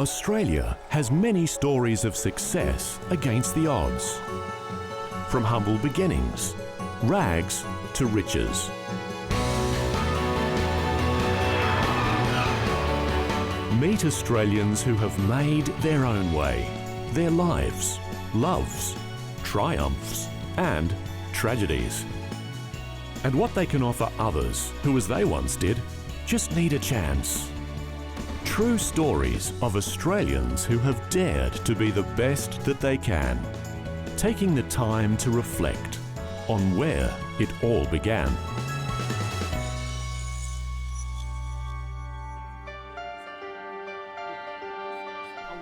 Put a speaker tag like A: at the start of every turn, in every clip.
A: Australia has many stories of success against the odds. From humble beginnings, rags to riches. Meet Australians who have made their own way, their lives, loves, triumphs and tragedies. And what they can offer others who, as they once did, just need a chance. True stories of Australians who have dared to be the best that they can, taking the time to reflect on where it all began.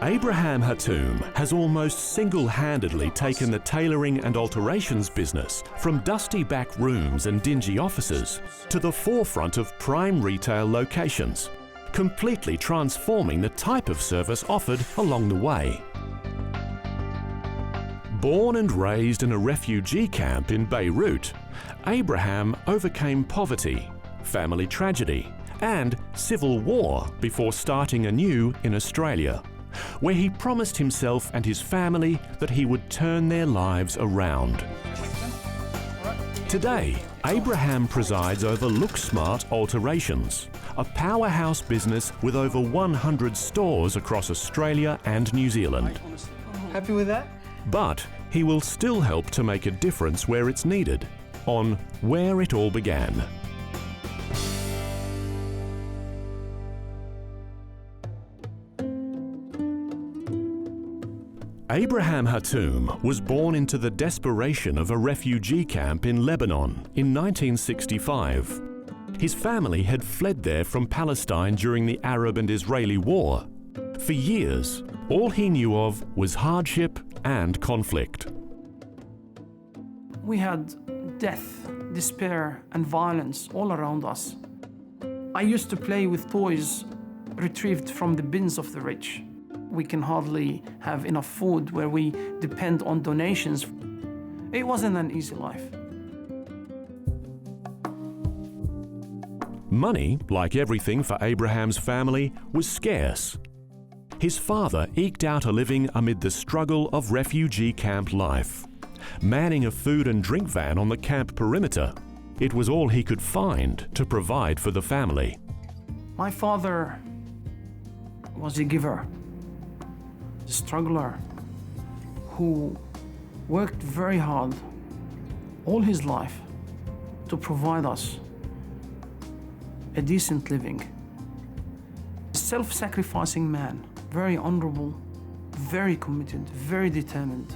A: Abraham Hatoum has almost single-handedly taken the tailoring and alterations business from dusty back rooms and dingy offices to the forefront of prime retail locations, completely transforming the type of service offered along the way. Born and raised in a refugee camp in Beirut, Abraham overcame poverty, family tragedy and civil war before starting anew in Australia, where he promised himself and his family that he would turn their lives around. Today, Abraham presides over Looksmart Alterations, a powerhouse business with over 100 stores across Australia and New Zealand.
B: Happy with that?
A: But he will still help to make a difference where it's needed, on where it all began. Abraham Hatoum was born into the desperation of a refugee camp in Lebanon in 1965. His family had fled there from Palestine during the Arab and Israeli War. For years, all he knew of was hardship and conflict.
B: We had death, despair, and violence all around us. I used to play with toys retrieved from the bins of the rich. We can hardly have enough food where we depend on donations. It wasn't an easy life.
A: Money, like everything for Abraham's family, was scarce. His father eked out a living amid the struggle of refugee camp life. Manning a food and drink van on the camp perimeter, it was all he could find to provide for the family.
B: My father was a giver, a struggler who worked very hard all his life to provide us a decent living. A self-sacrificing man, very honorable, very committed, very determined.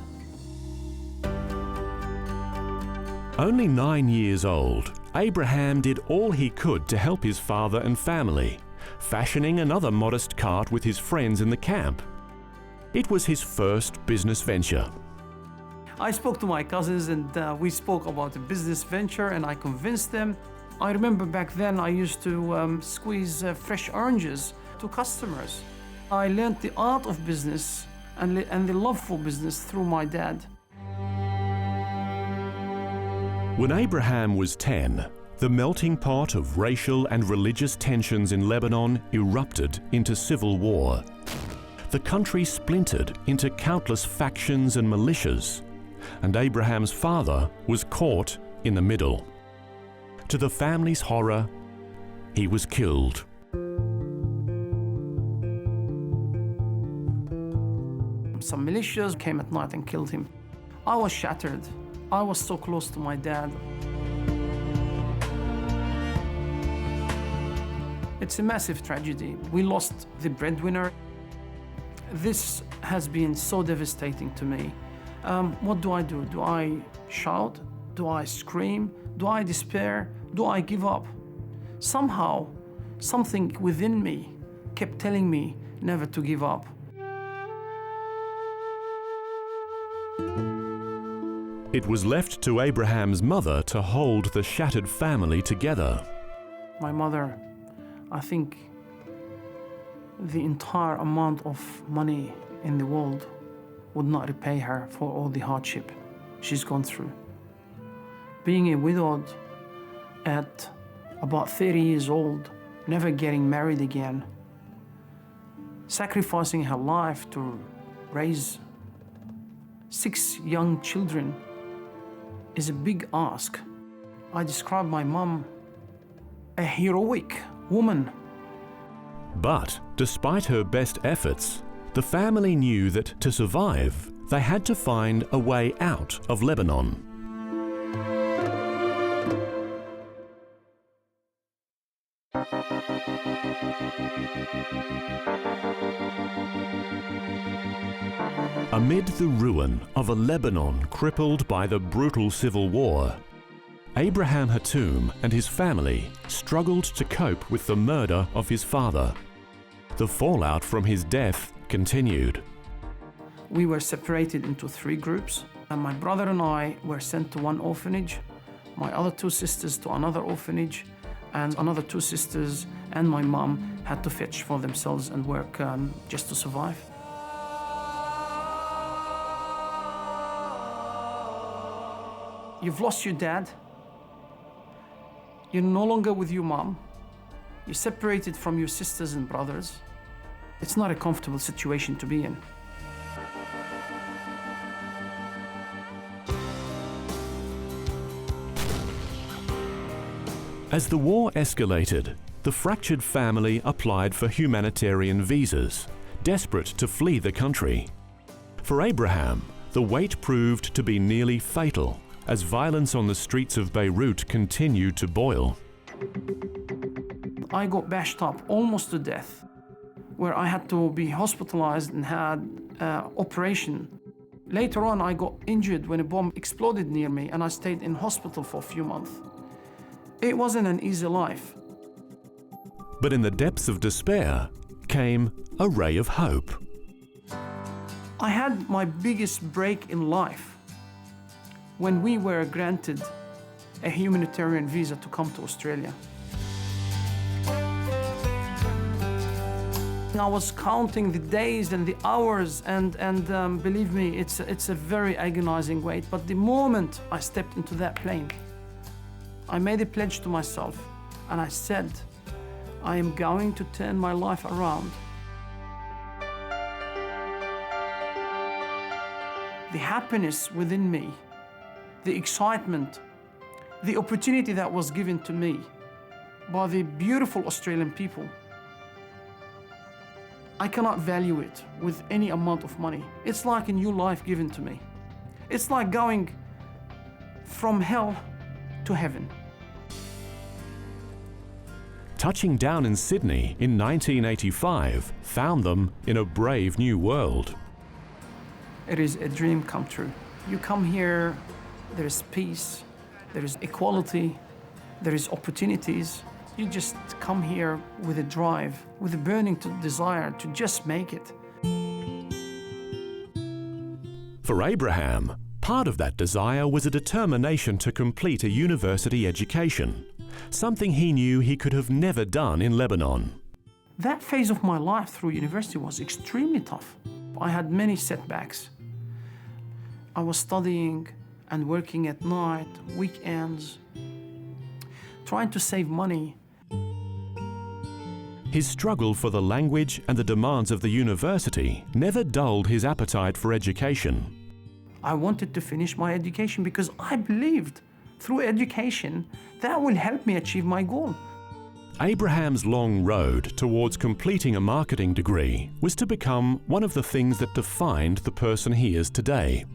A: Only 9 years old, Abraham did all he could to help his father and family, fashioning another modest cart with his friends in the camp. It was his first business venture.
B: I spoke to my cousins and we spoke about a business venture and I convinced them. I remember back then I used to squeeze fresh oranges to customers. I learned the art of business and the love for business through my dad.
A: When Abraham was 10, the melting pot of racial and religious tensions in Lebanon erupted into civil war. The country splintered into countless factions and militias, and Abraham's father was caught in the middle. To the family's horror, he was killed.
B: Some militias came at night and killed him. I was shattered. I was so close to my dad. It's a massive tragedy. We lost the breadwinner. This has been so devastating to me. What do? Do I shout? Do I scream? Do I despair? Do I give up? Somehow, something within me kept telling me never to give up.
A: It was left to Abraham's mother to hold the shattered family together.
B: My mother, I think the entire amount of money in the world would not repay her for all the hardship she's gone through. Being a widowed at about 30 years old, never getting married again, sacrificing her life to raise 6 young children is a big ask. I describe my mom a heroic woman.
A: But despite her best efforts, the family knew that to survive, they had to find a way out of Lebanon. Amid the ruin of a Lebanon crippled by the brutal civil war, Abraham Hatoum and his family struggled to cope with the murder of his father. The fallout from his death continued.
B: We were separated into 3 groups, and my brother and I were sent to one orphanage, my other 2 sisters to another orphanage, and another 2 sisters and my mom had to fetch for themselves and work just to survive. You've lost your dad. You're no longer with your mom. You're separated from your sisters and brothers. It's not a comfortable situation to be in.
A: As the war escalated, the fractured family applied for humanitarian visas, desperate to flee the country. For Abraham, the wait proved to be nearly fatal, as violence on the streets of Beirut continued to boil.
B: I got bashed up almost to death, where I had to be hospitalized and had operation. Later on, I got injured when a bomb exploded near me and I stayed in hospital for a few months. It wasn't an easy life.
A: But in the depths of despair came a ray of hope.
B: I had my biggest break in life when we were granted a humanitarian visa to come to Australia. I was counting the days and the hours, and believe me, it's a very agonizing wait. But the moment I stepped into that plane, I made a pledge to myself, and I said, I am going to turn my life around. The happiness within me, the excitement, the opportunity that was given to me by the beautiful Australian people, I cannot value it with any amount of money. It's like a new life given to me. It's like going from hell to heaven.
A: Touching down in Sydney in 1985 found them in a brave new world.
B: It is a dream come true. You come here, there is peace, there is equality, there is opportunities. You just come here with a drive, with a burning desire to just make it.
A: For Abraham, part of that desire was a determination to complete a university education, something he knew he could have never done in Lebanon.
B: That phase of my life through university was extremely tough. I had many setbacks. I was studying and working at night, weekends, trying to save money.
A: His struggle for the language and the demands of the university never dulled his appetite for education.
B: I wanted to finish my education because I believed through education that will help me achieve my goal.
A: Abraham's long road towards completing a marketing degree was to become one of the things that defined the person he is today.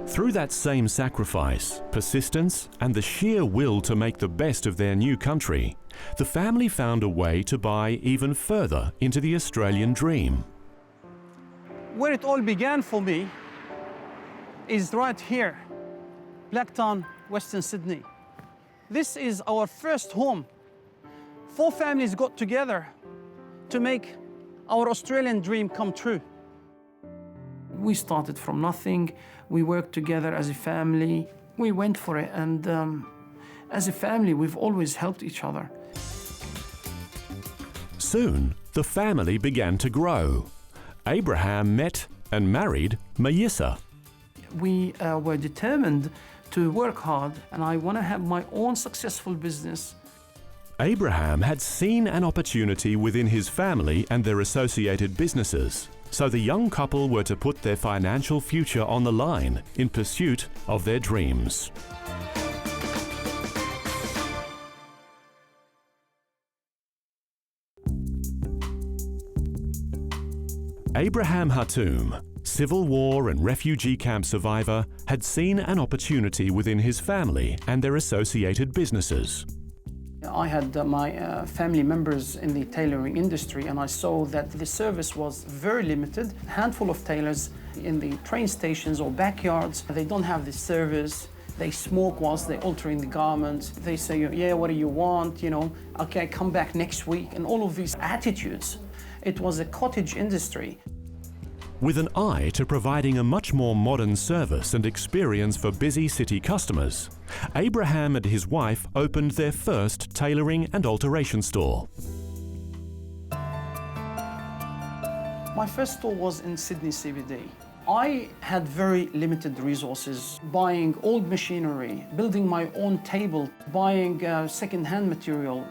A: Through that same sacrifice, persistence, and the sheer will to make the best of their new country, the family found a way to buy even further into the Australian dream.
B: Where it all began for me is right here, Blacktown, Western Sydney. This is our first home. 4 families got together to make our Australian dream come true. We started from nothing. We worked together as a family. We went for it, and as a family, we've always helped each other.
A: Soon, the family began to grow. Abraham met and married Mayissa.
B: We were determined to work hard, and I want to have my own successful business.
A: Abraham had seen an opportunity within his family and their associated businesses, so the young couple were to put their financial future on the line in pursuit of their dreams. Abraham Hatoum, Civil War and refugee camp survivor, had seen an opportunity within his family and their associated businesses.
B: I had my family members in the tailoring industry, and I saw that the service was very limited. A handful of tailors in the train stations or backyards, they don't have this service. They smoke whilst they're altering the garments. They say, yeah, what do you want? You know, okay, come back next week. And all of these attitudes. It was a cottage industry.
A: With an eye to providing a much more modern service and experience for busy city customers, Abraham and his wife opened their first tailoring and alteration store.
B: My first store was in Sydney CBD. I had very limited resources, buying old machinery, building my own table, buying second-hand material,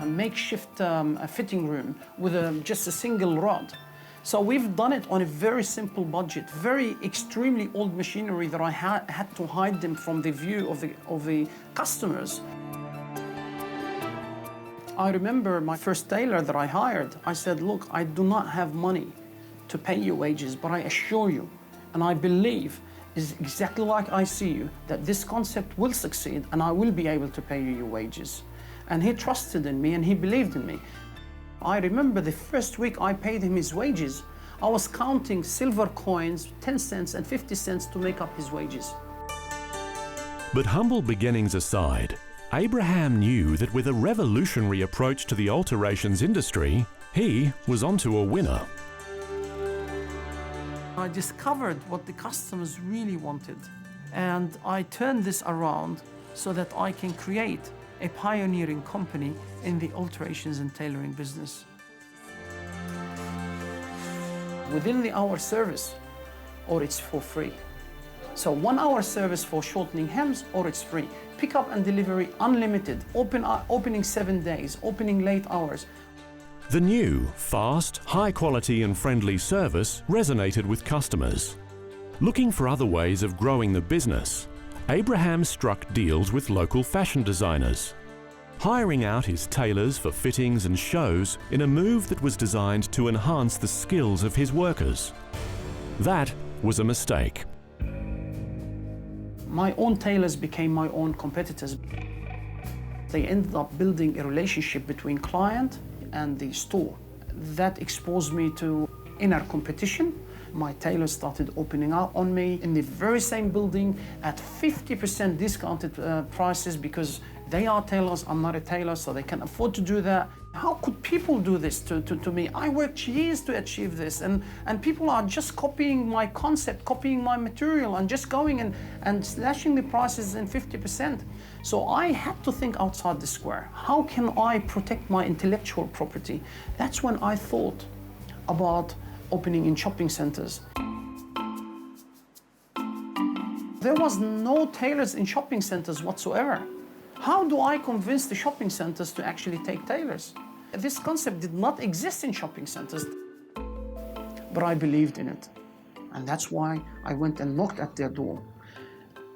B: a makeshift fitting room with just a single rod. So we've done it on a very simple budget, very extremely old machinery that I had to hide them from the view of the customers. I remember my first tailor that I hired, I said, look, I do not have money to pay you wages, but I assure you, and I believe, is exactly like I see you, that this concept will succeed and I will be able to pay you your wages. And he trusted in me and he believed in me. I remember the first week I paid him his wages, I was counting silver coins, 10 cents and 50 cents to make up his wages.
A: But humble beginnings aside, Abraham knew that with a revolutionary approach to the alterations industry, he was onto a winner.
B: I discovered what the customers really wanted, and I turned this around so that I can create a pioneering company in the alterations and tailoring business. Within the hour service, or it's for free. So 1 hour service for shortening hems, or it's free. Pickup and delivery unlimited, opening 7 days, opening late hours.
A: The new, fast, high quality and friendly service resonated with customers. Looking for other ways of growing the business, Abraham struck deals with local fashion designers, hiring out his tailors for fittings and shows in a move that was designed to enhance the skills of his workers. That was a mistake.
B: My own tailors became my own competitors. They ended up building a relationship between client and the store. That exposed me to inner competition. My tailors started opening up on me in the very same building at 50% discounted prices because they are tailors, I'm not a tailor, so they can afford to do that. How could people do this to me? I worked years to achieve this, and people are just copying my concept, copying my material, and just going and slashing the prices in 50%. So I had to think outside the square. How can I protect my intellectual property? That's when I thought about opening in shopping centers. There was no tailors in shopping centers whatsoever. How do I convince the shopping centers to actually take tailors? This concept did not exist in shopping centers, but I believed in it. And that's why I went and knocked at their door.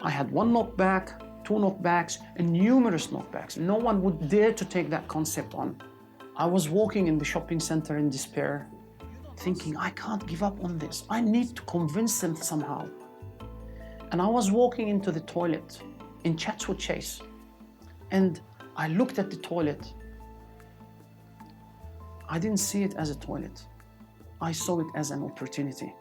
B: I had 1 knockback, 2 knockbacks, and numerous knockbacks. No one would dare to take that concept on. I was walking in the shopping center in despair, thinking, I can't give up on this. I need to convince them somehow. And I was walking into the toilet in Chatswood Chase, and I looked at the toilet. I didn't see it as a toilet. I saw it as an opportunity.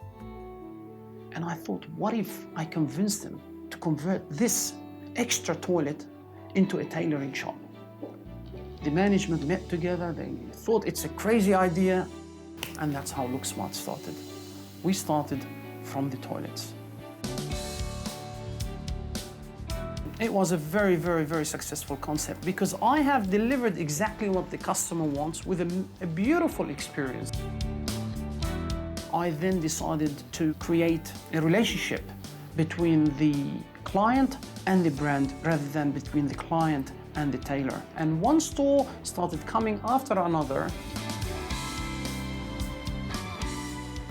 B: And I thought, what if I convince them to convert this extra toilet into a tailoring shop? The management met together, they thought it's a crazy idea, and that's how Looksmart started. We started from the toilets. It was a very, very, very successful concept because I have delivered exactly what the customer wants with a beautiful experience. I then decided to create a relationship between the client and the brand rather than between the client and the tailor. And one store started coming after another.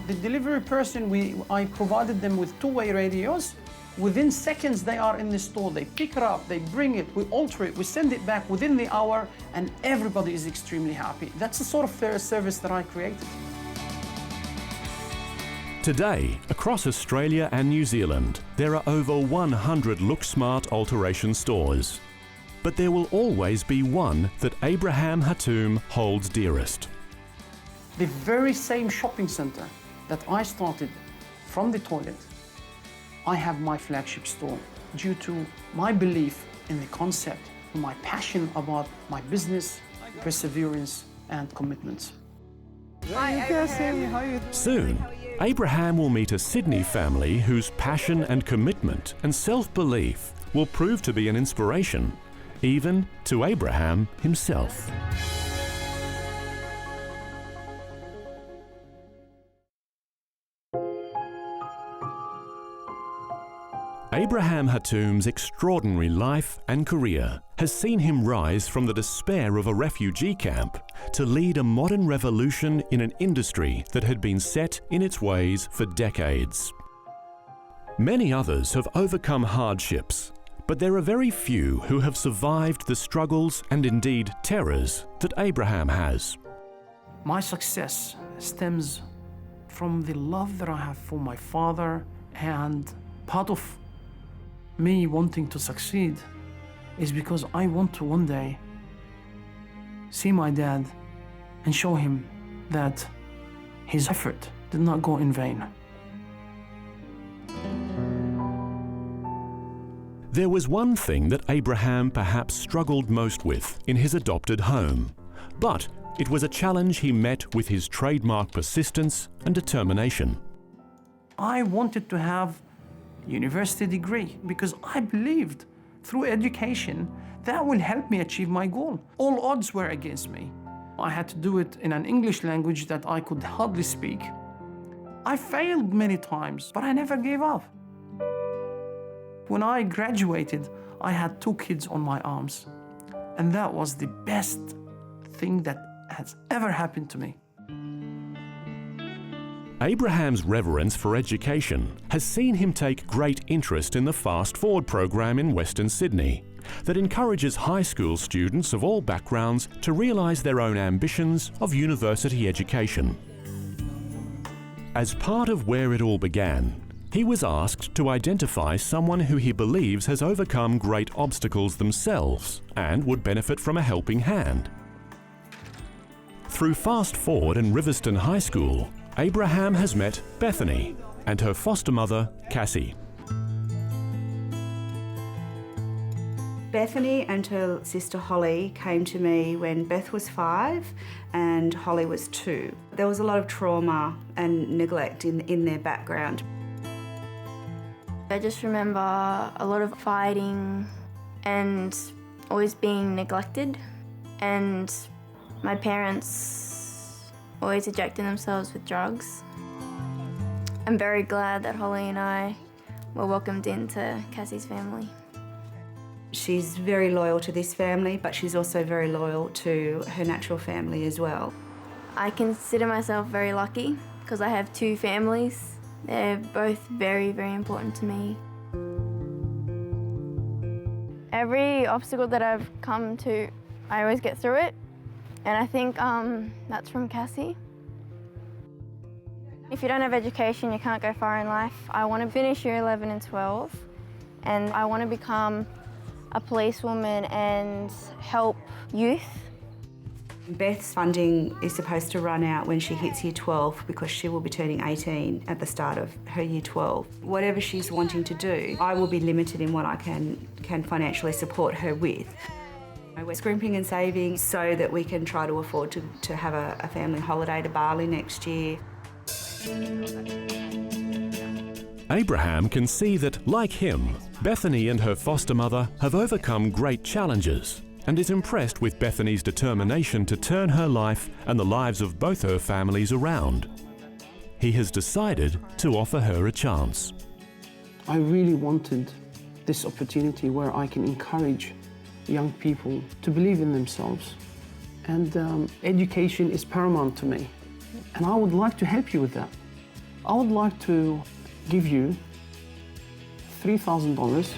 B: The delivery person, I provided them with two-way radios. Within seconds, they are in the store. They pick it up, they bring it, we alter it, we send it back within the hour, and everybody is extremely happy. That's the sort of fair service that I created.
A: Today, across Australia and New Zealand, there are over 100 Looksmart Alteration stores. But there will always be one that Abraham Hatoum holds dearest.
B: The very same shopping center that I started from the toilet, I have my flagship store due to my belief in the concept, my passion about my business, perseverance, and commitments.
C: Hi, Abraham.
B: How are you?
A: Soon, Abraham will meet a Sydney family whose passion and commitment and self-belief will prove to be an inspiration, even to Abraham himself. Abraham Hatoum's extraordinary life and career has seen him rise from the despair of a refugee camp to lead a modern revolution in an industry that had been set in its ways for decades. Many others have overcome hardships, but there are very few who have survived the struggles and indeed terrors that Abraham has.
B: My success stems from the love that I have for my father, and part of me wanting to succeed is because I want to one day see my dad and show him that his effort did not go in vain.
A: There was one thing that Abraham perhaps struggled most with in his adopted home, but it was a challenge he met with his trademark persistence and determination.
B: I wanted to have a university degree because I believed through education that will help me achieve my goal. All odds were against me. I had to do it in an English language that I could hardly speak. I failed many times, but I never gave up. When I graduated, I had 2 kids on my arms, and that was the best thing that has ever happened to me.
A: Abraham's reverence for education has seen him take great interest in the Fast Forward program in Western Sydney that encourages high school students of all backgrounds to realise their own ambitions of university education. As part of where it all began, he was asked to identify someone who he believes has overcome great obstacles themselves and would benefit from a helping hand. Through Fast Forward and Riverston High School, Abraham has met Bethany and her foster mother, Cassie.
C: Bethany and her sister Holly came to me when Beth was 5 and Holly was 2. There was a lot of trauma and neglect in their background.
D: I just remember a lot of fighting and always being neglected, and my parents always ejecting themselves with drugs. I'm very glad that Holly and I were welcomed into Cassie's family.
C: She's very loyal to this family, but she's also very loyal to her natural family as well.
D: I consider myself very lucky because I have 2 families. They're both very, very important to me. Every obstacle that I've come to, I always get through it. And I think that's from Cassie. If you don't have education, you can't go far in life. I want to finish year 11 and 12, and I want to become a policewoman and help youth.
C: Beth's funding is supposed to run out when she hits year 12 because she will be turning 18 at the start of her year 12. Whatever she's wanting to do, I will be limited in what I can financially support her with. We're scrimping and saving so that we can try to afford to have a family holiday to Bali next year.
A: Abraham can see that, like him, Bethany and her foster mother have overcome great challenges and is impressed with Bethany's determination to turn her life and the lives of both her families around. He has decided to offer her a chance.
B: I really wanted this opportunity where I can encourage young people to believe in themselves. And education is paramount to me. And I would like to help you with that. I would like to give you $3,000.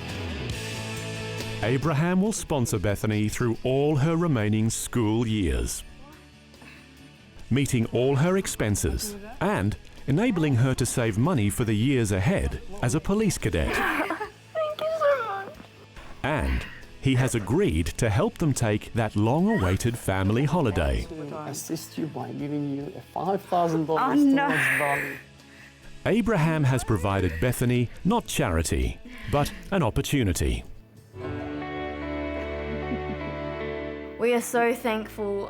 A: Abraham will sponsor Bethany through all her remaining school years, meeting all her expenses and enabling her to save money for the years ahead as a police cadet.
D: Thank you so much.
A: And he has agreed to help them take that long-awaited family holiday.
B: I assist you by giving you a $5,000
C: Oh, no.
B: towards Bali.
A: Abraham has provided Bethany not charity, but an opportunity.
D: We are so thankful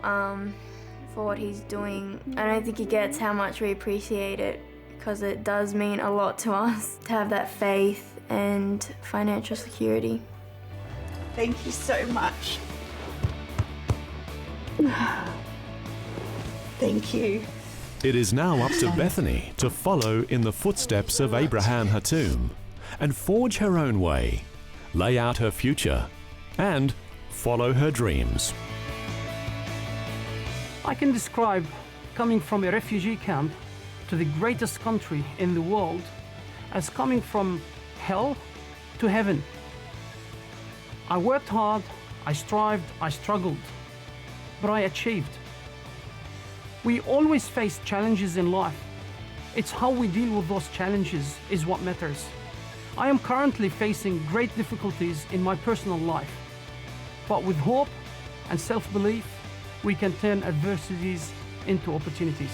D: for what he's doing. I don't think he gets how much we appreciate it, because it does mean a lot to us to have that faith and financial security.
C: Thank you so much. Thank you.
A: It is now up to Bethany to follow in the footsteps of Abraham Hatoum and forge her own way, lay out her future, and follow her dreams.
B: I can describe coming from a refugee camp to the greatest country in the world as coming from hell to heaven. I worked hard, I strived, I struggled, but I achieved. We always face challenges in life. It's how we deal with those challenges is what matters. I am currently facing great difficulties in my personal life, but with hope and self-belief, we can turn adversities into opportunities.